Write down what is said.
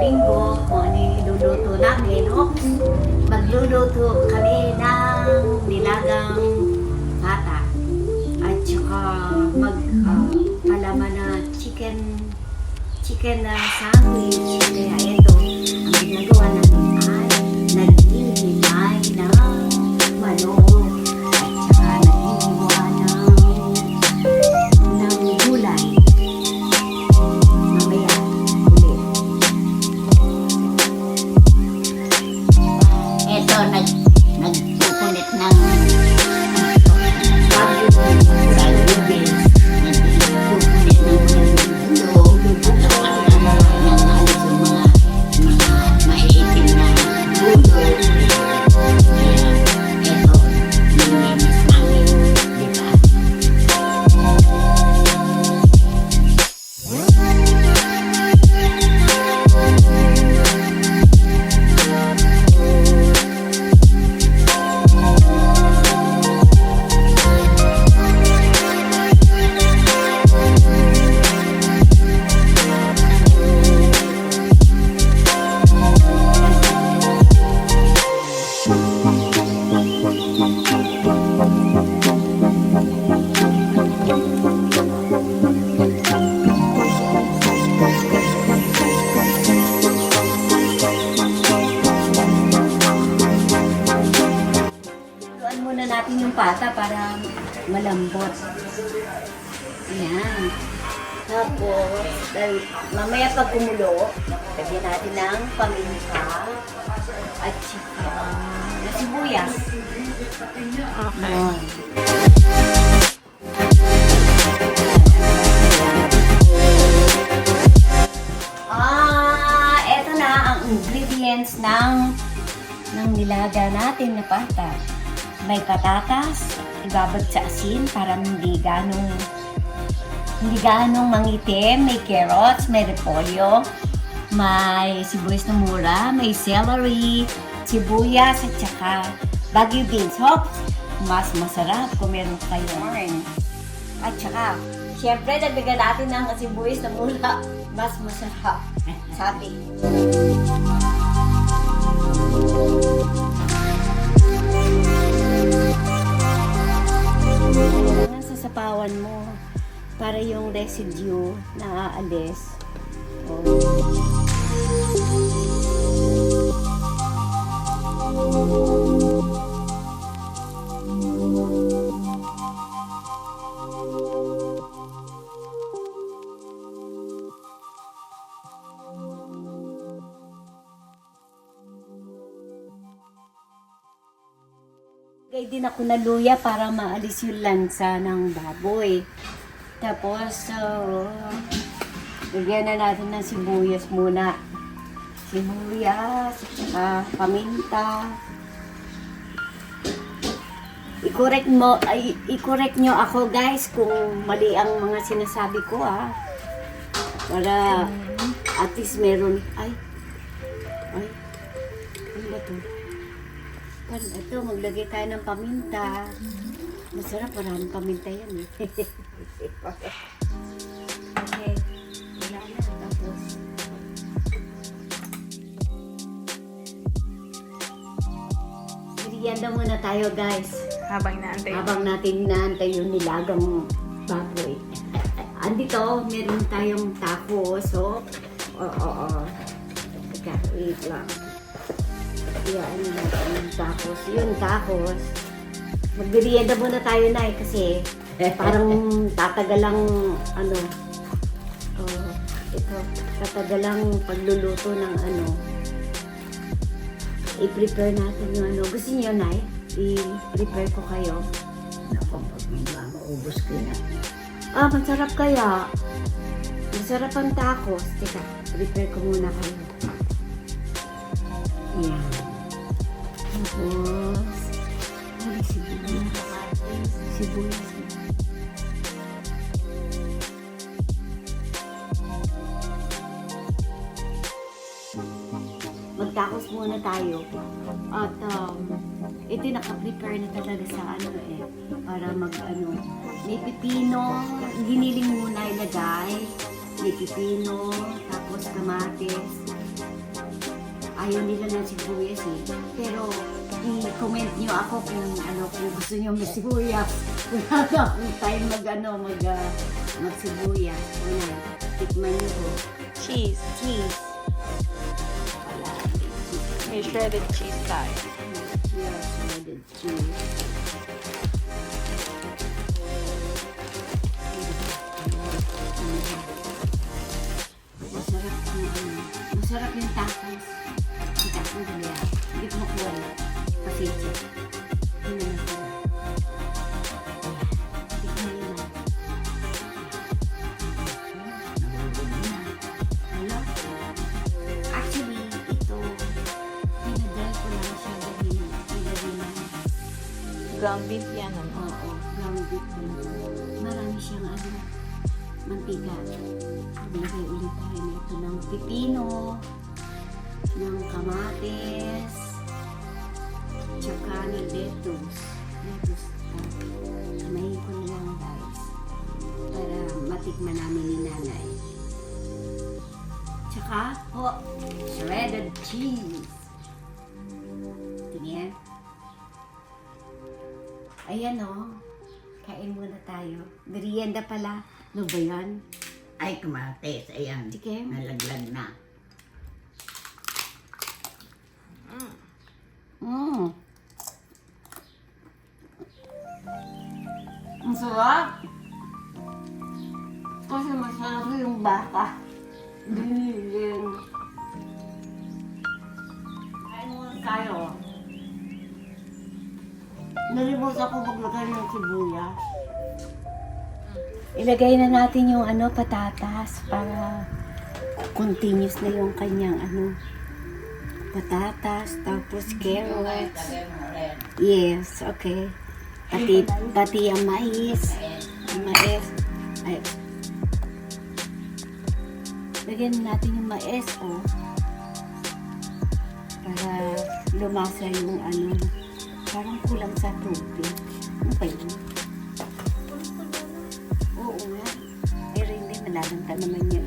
linggo kung ano yung iluluto namin. Magluluto kami ng nilagang bata at saka palaman na chicken na sandwich. Kaya ito, ang ginagawa namin ay naghihimay ng manok at saka naghihiwa ng gulay. Mamaya ulit. Ito, nagpupunit ng natin yung pata para malambot. Ayan. Tapos, mamaya pag kumulo, lagyan natin ng paminta at saka na sibuyas. Okay. Eto na ang ingredients ng nilaga natin na pata. May patatas, ibabad sa asin para hindi ganong mangitim. May carrots, may repolyo, may sibuyas na mura, may celery, sibuyas at saka Baguio beans. Mas masarap kung meron kayo. At saka, syempre dagdagan natin ng sibuyas na mura. Mas masarap. Sabi. Sasapawan mo para yung residue na aalis. Gay din ako na luya para maalis yung lansa ng baboy. Tapos, lagyan na natin ng sibuyas muna. Sibuyas, saka paminta. I-correct nyo ako guys kung mali ang mga sinasabi ko Para at least meron, ano ba to? Ito, maglagay tayo ng paminta. Masarap, maraming paminta yan Okay, wala na. Tapos, merienda muna tayo guys. Habang natin inaantay yung nilagang baboy. Andito, meron tayong tacos. Teka, wait lang. Yan, yung tacos. Magbirienda muna tayo na kasi parang tatagalang tatagalang pagluluto ng i-prepare natin yung Gusto niyo, Nay? I-prepare ko kayo. Naku, pag may maubos ko na. Masarap kaya. Masarap ang tacos. Teka, prepare ko muna kayo. Yan. Tapos, sibuyas. Magtacos muna tayo. At ito naka-prepare na talaga sa para may pipino, giniling muna ilagay. May pipino, tapos kamatis, ayaw nila ng sibuyas eh. Pero i-comment nyo ako kung kung gusto nyo may sibuyas. Wala na akong time magsibuyas. Wala. Tikman nyo ko. Cheese. Cheese. May shredded cheese tayo. Cheese. Shredded cheese. Masarap yung tacos. Yung tacos nila. Hindi ko makuha na. Pasensya. Hindi na masarap. Tikman nyo na. Hello? Actually, ito, pinadry ko lang siya dahil Ground beef yan, ano? oo, ground beef ko lang. Marami siyang mantika. Maglagay ulit tayo nito ng pipino, ng kamatis, tsaka ng lettuce. Kamahin ko na lang guys para matikman namin ni nanay. Tsaka shredded cheese. Tingnan. Ayan o. Kain muna tayo. Merienda pala. Ano ba yan? Ay, kamatis. Ayan. Sige. Nalaglag na. Ang sarap. Kasi masarap yung baka. Binigyan. Kain muna tayo. Nalimutan ko maglagay ng sibuyas. Ilagay na natin yung patatas para continuous na yung kanyang patatas, tapos carrots. Yes, okay. Pati ang mais. Mais. Ay. Lagyan natin yung mais, para lumasa yung parang kulang sa tubig. Ano ba yun? Oo nga. Pero hindi, malalang ka naman yun.